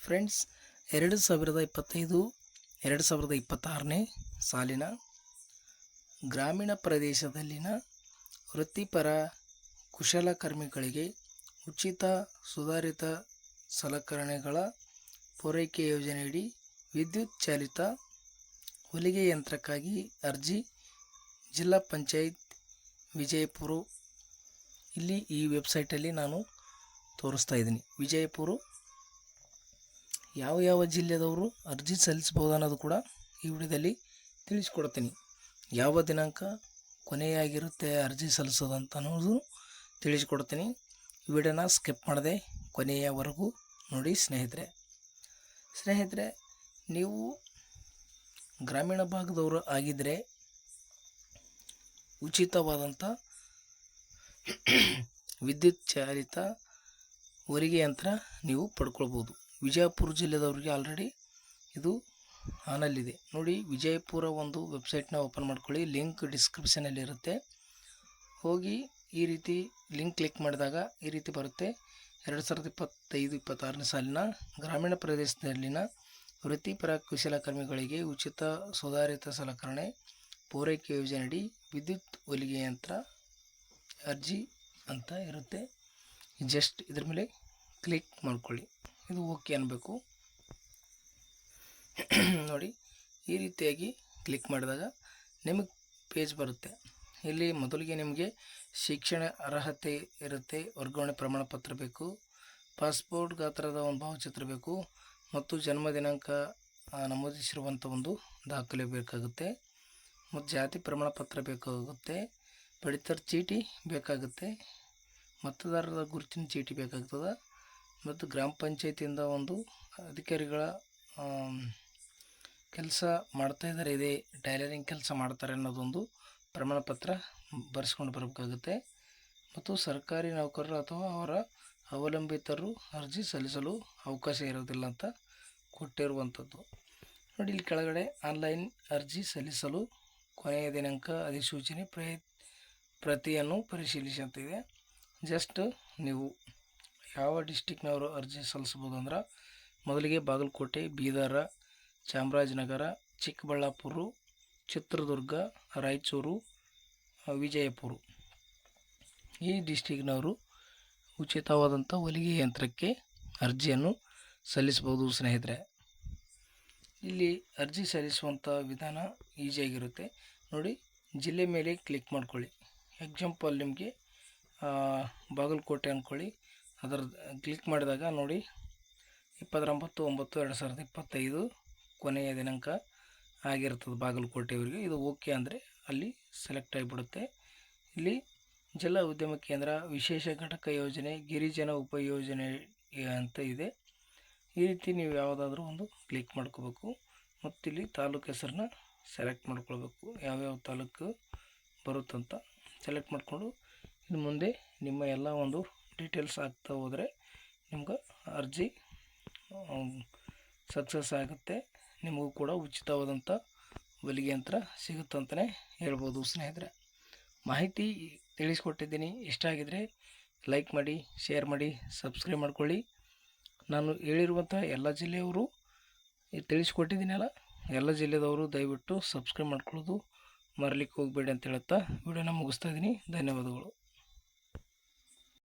Friends, 2025-2026ನೇ ಸಾಲಿನ ಗ್ರಾಮೀಣ ಪ್ರದೇಶದಲ್ಲಿನ ವೃತ್ತಿಪರ ಕುಶಲಕರ್ಮಿಗಳಿಗೆ ಉಚಿತ ಸುಧಾರಿತ ಸಲಕರಣೆಗಳ ಪೂರೈಕೆ ಯೋಜನೆಯಡಿ ವಿದ್ಯುತ್ ಚಾಲಿತ ಹೊಲಿಗೆ ಯಂತ್ರಕ್ಕಾಗಿ ಅರ್ಜಿ ಜಿಲ್ಲಾ ಪಂಚಾಯತ್ ವಿಜಯಪುರ. ಇಲ್ಲಿ ಈ ವೆಬ್ಸೈಟಲ್ಲಿ ನಾನು ತೋರಿಸ್ತಾ ಇದ್ದೀನಿ. ವಿಜಯಪುರ ಯಾವ ಜಿಲ್ಲೆದವರು ಅರ್ಜಿ ಸಲ್ಲಿಸ್ಬೋದು ಅನ್ನೋದು ಕೂಡ ಈ ವಿಡಿಯೋದಲ್ಲಿ ತಿಳಿಸ್ಕೊಡ್ತೀನಿ. ಯಾವ ದಿನಾಂಕ ಕೊನೆಯಾಗಿರುತ್ತೆ ಅರ್ಜಿ ಸಲ್ಲಿಸೋದಂತ ಅನ್ನೋದು ತಿಳಿಸ್ಕೊಡ್ತೀನಿ. ವಿಡಿಯೋನ ಸ್ಕಿಪ್ ಮಾಡದೆ ಕೊನೆಯವರೆಗೂ ನೋಡಿ ಸ್ನೇಹಿತರೆ. ನೀವು ಗ್ರಾಮೀಣ ಭಾಗದವರು ಆಗಿದ್ದರೆ ಉಚಿತವಾದಂಥ ವಿದ್ಯುತ್ ಚಾಲಿತ ಹೊಲಿಗೆ ಯಂತ್ರ ನೀವು ಪಡ್ಕೊಳ್ಬೋದು. ವಿಜಯಪುರ ಜಿಲ್ಲೆದವ್ರಿಗೆ ಆಲ್ರೆಡಿ ಇದು ಆನಲ್ಲಿದೆ ನೋಡಿ. ವಿಜಯಪುರ ಒಂದು ವೆಬ್ಸೈಟ್ನ ಓಪನ್ ಮಾಡ್ಕೊಳ್ಳಿ. ಲಿಂಕ್ ಡಿಸ್ಕ್ರಿಪ್ಷನಲ್ಲಿ ಇರುತ್ತೆ. ಹೋಗಿ ಈ ರೀತಿ ಲಿಂಕ್ ಕ್ಲಿಕ್ ಮಾಡಿದಾಗ ಈ ರೀತಿ ಬರುತ್ತೆ. 2025-26ನೇ ಸಾಲಿನ ಗ್ರಾಮೀಣ ಪ್ರದೇಶದಲ್ಲಿನ ವೃತ್ತಿಪರ ಕುಶಲಕರ್ಮಿಗಳಿಗೆ ಉಚಿತ ಸುಧಾರಿತ ಸಲಕರಣೆ ಪೂರೈಕೆ ಯೋಜನೆಯಡಿ ವಿದ್ಯುತ್ ಹೊಲಿಗೆ ಯಂತ್ರ ಅರ್ಜಿ ಅಂತ ಇರುತ್ತೆ. ಜಸ್ಟ್ ಇದ್ರ ಮೇಲೆ ಕ್ಲಿಕ್ ಮಾಡ್ಕೊಳ್ಳಿ. ಇದು ಓಕೆ ಅನ್ನಬೇಕು ನೋಡಿ. ಈ ರೀತಿಯಾಗಿ ಕ್ಲಿಕ್ ಮಾಡಿದಾಗ ನಿಮಗೆ ಪೇಜ್ ಬರುತ್ತೆ. ಇಲ್ಲಿ ಮೊದಲಿಗೆ ನಿಮಗೆ ಶಿಕ್ಷಣ ಅರ್ಹತೆ ಇರುತ್ತೆ, ವರ್ಗಾವಣೆ ಪ್ರಮಾಣ ಪತ್ರ ಬೇಕು, ಪಾಸ್ಪೋರ್ಟ್ ಗಾತ್ರದ ಒಂದು ಭಾವಚಿತ್ರ ಬೇಕು ಮತ್ತು ಜನ್ಮ ದಿನಾಂಕ ನಮೂದಿಸಿರುವಂಥ ಒಂದು ದಾಖಲೆ ಬೇಕಾಗುತ್ತೆ ಮತ್ತು ಜಾತಿ ಪ್ರಮಾಣ ಪತ್ರ ಬೇಕಾಗುತ್ತೆ, ಪಡಿತರ ಚೀಟಿ ಬೇಕಾಗುತ್ತೆ, ಮತದಾರರ ಗುರುತಿನ ಚೀಟಿ ಬೇಕಾಗ್ತದೆ ಮತ್ತು ಗ್ರಾಮ ಪಂಚಾಯತಿಯಿಂದ ಒಂದು ಅಧಿಕಾರಿಗಳ ಕೆಲಸ ಮಾಡ್ತಾಯಿದ್ದಾರೆ, ಇದೇ ಟೈಲರಿಂಗ್ ಕೆಲಸ ಮಾಡ್ತಾರೆ ಅನ್ನೋದೊಂದು ಪ್ರಮಾಣ ಪತ್ರ ಬರೆಸ್ಕೊಂಡು ಬರಬೇಕಾಗುತ್ತೆ ಮತ್ತು ಸರ್ಕಾರಿ ನೌಕರರು ಅಥವಾ ಅವರ ಅವಲಂಬಿತರು ಅರ್ಜಿ ಸಲ್ಲಿಸಲು ಅವಕಾಶ ಇರೋದಿಲ್ಲ ಅಂತ ಕೊಟ್ಟಿರುವಂಥದ್ದು ನೋಡಿ. ಇಲ್ಲಿ ಕೆಳಗಡೆ ಆನ್ಲೈನ್ ಅರ್ಜಿ ಸಲ್ಲಿಸಲು ಕೊನೆಯ ದಿನಾಂಕ ಅಧಿಸೂಚನೆ ಪ್ರತಿಯನ್ನು ಪರಿಶೀಲಿಸಿ ಅಂತ ಇದೆ. ಜಸ್ಟ್ ನೀವು ಯಾವ ಡಿಸ್ಟಿಕ್ನವರು ಅರ್ಜಿ ಸಲ್ಲಿಸ್ಬೋದು ಅಂದ್ರೆ ಮೊದಲಿಗೆ ಬಾಗಲಕೋಟೆ, ಬೀದರ, ಚಾಮರಾಜನಗರ, ಚಿಕ್ಕಬಳ್ಳಾಪುರ, ಚಿತ್ರದುರ್ಗ, ರಾಯಚೂರು, ವಿಜಯಪುರ ಈ ಡಿಸ್ಟಿಕ್ನವರು ಉಚಿತವಾದಂಥ ಹೊಲಿಗೆ ಯಂತ್ರಕ್ಕೆ ಅರ್ಜಿಯನ್ನು ಸಲ್ಲಿಸ್ಬೋದು ಸ್ನೇಹಿತರೆ. ಇಲ್ಲಿ ಅರ್ಜಿ ಸಲ್ಲಿಸುವಂಥ ವಿಧಾನ ಈಸಿಯಾಗಿರುತ್ತೆ ನೋಡಿ. ಜಿಲ್ಲೆ ಮೇಲೆ ಕ್ಲಿಕ್ ಮಾಡ್ಕೊಳ್ಳಿ. ಎಕ್ಸಾಂಪಲ್ ನಿಮಗೆ ಬಾಗಲಕೋಟೆ ಅಂದ್ಕೊಳ್ಳಿ. ಅದರ ಕ್ಲಿಕ್ ಮಾಡಿದಾಗ ನೋಡಿ 29/9/2025 ಕೊನೆಯ ದಿನಾಂಕ ಆಗಿರ್ತದೆ ಬಾಗಲಕೋಟೆಯವರಿಗೆ. ಇದು ಓಕೆ ಅಂದರೆ ಅಲ್ಲಿ ಸೆಲೆಕ್ಟ್ ಆಗಿಬಿಡುತ್ತೆ. ಇಲ್ಲಿ ಜಿಲ್ಲಾ ಉದ್ಯಮ ಕೇಂದ್ರ ವಿಶೇಷ ಘಟಕ ಯೋಜನೆ ಗಿರಿಜನ ಉಪಯೋಜನೆ ಅಂತ ಇದೆ. ಈ ರೀತಿ ನೀವು ಯಾವುದಾದ್ರೂ ಒಂದು ಕ್ಲಿಕ್ ಮಾಡ್ಕೋಬೇಕು ಮತ್ತು ಇಲ್ಲಿ ತಾಲೂಕು ಹೆಸರನ್ನ ಸೆಲೆಕ್ಟ್ ಮಾಡ್ಕೊಳ್ಬೇಕು. ಯಾವ್ಯಾವ ತಾಲೂಕು ಬರುತ್ತಂತ ಸೆಲೆಕ್ಟ್ ಮಾಡಿಕೊಂಡು ಇನ್ನು ಮುಂದೆ ನಿಮ್ಮ ಎಲ್ಲ ಒಂದು ಡೀಟೇಲ್ಸ್ ಆಗ್ತಾ ಹೋದರೆ ನಿಮ್ಗೆ ಅರ್ಜಿ ಸಕ್ಸಸ್ ಆಗುತ್ತೆ. ನಿಮಗೂ ಕೂಡ ಉಚಿತವಾದಂಥ ಹೊಲಿಗೆ ಯಂತ್ರ ಸಿಗುತ್ತಂತಲೇ ಹೇಳ್ಬೋದು ಸ್ನೇಹಿತರೆ. ಮಾಹಿತಿ ತಿಳಿಸ್ಕೊಟ್ಟಿದ್ದೀನಿ. ಇಷ್ಟ ಆಗಿದರೆ ಲೈಕ್ ಮಾಡಿ, ಶೇರ್ ಮಾಡಿ, ಸಬ್ಸ್ಕ್ರೈಬ್ ಮಾಡ್ಕೊಳ್ಳಿ. ನಾನು ಹೇಳಿರುವಂಥ ಎಲ್ಲ ಜಿಲ್ಲೆಯವರು ತಿಳಿಸ್ಕೊಟ್ಟಿದ್ದೀನಲ್ಲ, ಎಲ್ಲ ಜಿಲ್ಲೆದವರು ದಯವಿಟ್ಟು ಸಬ್ಸ್ಕ್ರೈಬ್ ಮಾಡ್ಕೊಳ್ಳೋದು ಮರಲಿಕ್ಕೆ ಹೋಗಬೇಡಿ ಅಂತ ಹೇಳುತ್ತಾ ವಿಡಿಯೋನ ಮುಗಿಸ್ತಾ ಇದ್ದೀನಿ. ಧನ್ಯವಾದಗಳು.